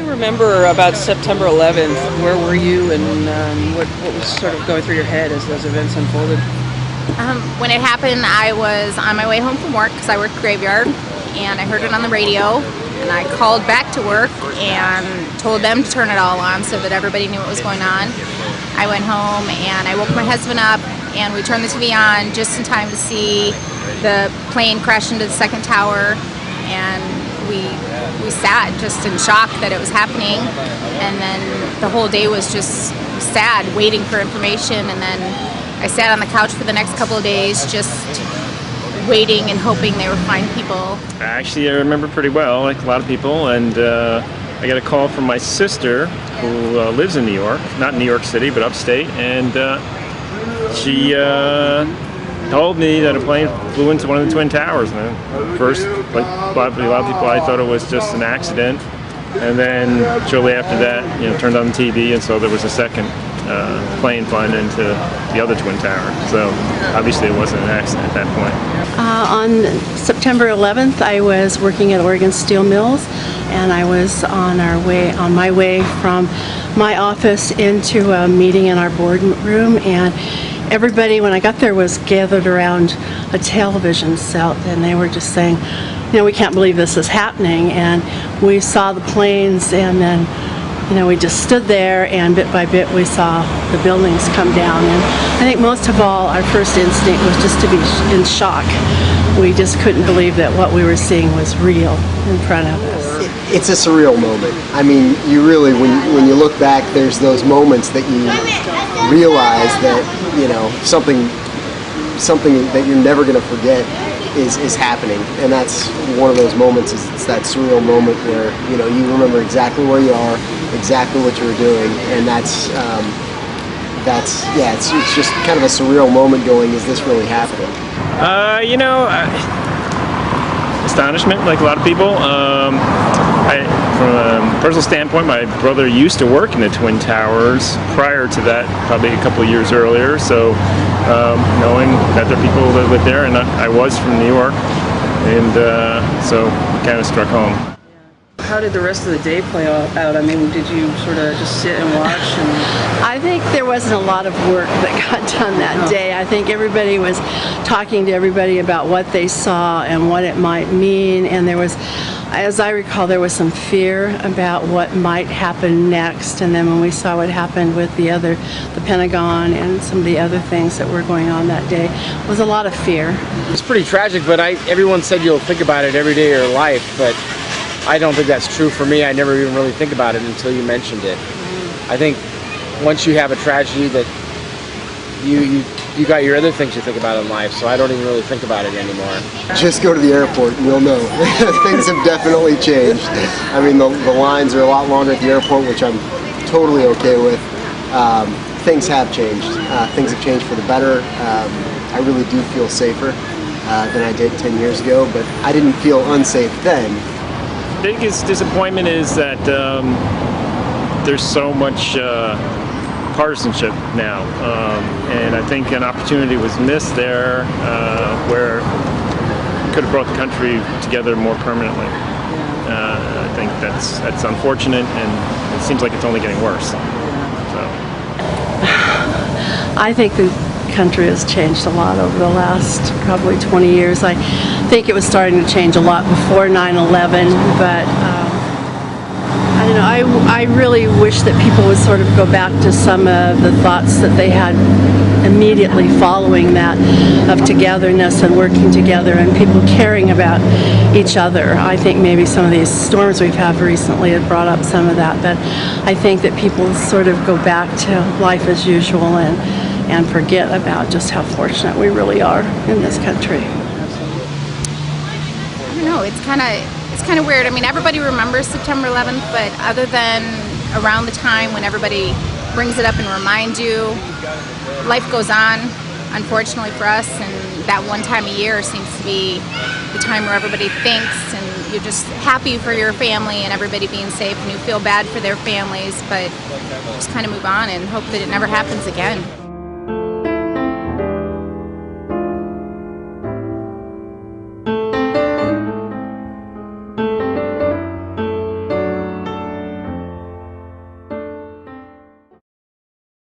you remember about September 11th? Where were you, and what was sort of going through your head as those events unfolded? When it happened, I was on my way home from work because I worked graveyard, and I heard it on the radio, and I called back to work and told them to turn it all on so that everybody knew what was going on. I went home and I woke my husband up, and we turned the TV on just in time to see the plane crash into the second tower, and we sat just in shock that it was happening, and then the whole day was just sad, waiting for information. And then I sat on the couch for the next couple of days just waiting and hoping they would find people. Actually, I remember pretty well, like a lot of people, and I got a call from my sister who lives in New York, not in New York City, but upstate, and she told me that a plane flew into one of the Twin Towers. And first, like a lot of people, I thought it was just an accident, and then shortly after that, turned on the TV and saw there was a second plane flying into the other Twin Tower. So obviously it wasn't an accident at that point. On September 11th, I was working at Oregon Steel Mills, and I was on my way from my office into a meeting in our boardroom, and everybody, when I got there, was gathered around a television set, and they were just saying, we can't believe this is happening. And we saw the planes, and then we just stood there, and bit by bit we saw the buildings come down. And I think most of all, our first instinct was just to be in shock. We just couldn't believe that what we were seeing was real in front of us. It's a surreal moment. I mean, you really, when you look back, there's those moments that you realize that something that you're never going to forget is happening, and that's one of those moments. It's that surreal moment where you remember exactly where you are, exactly what you were doing, and that's it's just kind of a surreal moment. Going, is this really happening? Astonishment, like a lot of people. From a personal standpoint, my brother used to work in the Twin Towers prior to that, probably a couple of years earlier. So knowing that there are people that live there, and I was from New York, and so it kind of struck home. How did the rest of the day play out? I mean, did you sort of just sit and watch? I think there wasn't a lot of work that got done that day. I think everybody was talking to everybody about what they saw and what it might mean, and there was, as I recall, there was some fear about what might happen next. And then when we saw what happened with the Pentagon and some of the other things that were going on that day, it was a lot of fear. It's pretty tragic, but everyone said you'll think about it every day of your life, but I don't think that's true for me. I never even really think about it until you mentioned it. I think once you have a tragedy, that you got your other things you think about in life, so I don't even really think about it anymore. Just go to the airport and you'll know. Things have definitely changed. I mean, the lines are a lot longer at the airport, which I'm totally okay with. Things have changed. Things have changed for the better. I really do feel safer than I did 10 years ago, but I didn't feel unsafe then. The biggest disappointment is that there's so much partisanship now, and I think an opportunity was missed there where it could have brought the country together more permanently. I think that's unfortunate, and it seems like it's only getting worse. So I think the country has changed a lot over the last probably 20 years. I think it was starting to change a lot before 9/11, but I don't know, I really wish that people would sort of go back to some of the thoughts that they had immediately following that, of togetherness and working together and people caring about each other. I think maybe some of these storms we've had recently have brought up some of that, but I think that people sort of go back to life as usual and forget about just how fortunate we really are in this country. I don't know, it's kind of weird. I mean, everybody remembers September 11th, but other than around the time when everybody brings it up and reminds you, life goes on, unfortunately for us, and that one time a year seems to be the time where everybody thinks, and you're just happy for your family and everybody being safe, and you feel bad for their families, but just kind of move on and hope that it never happens again.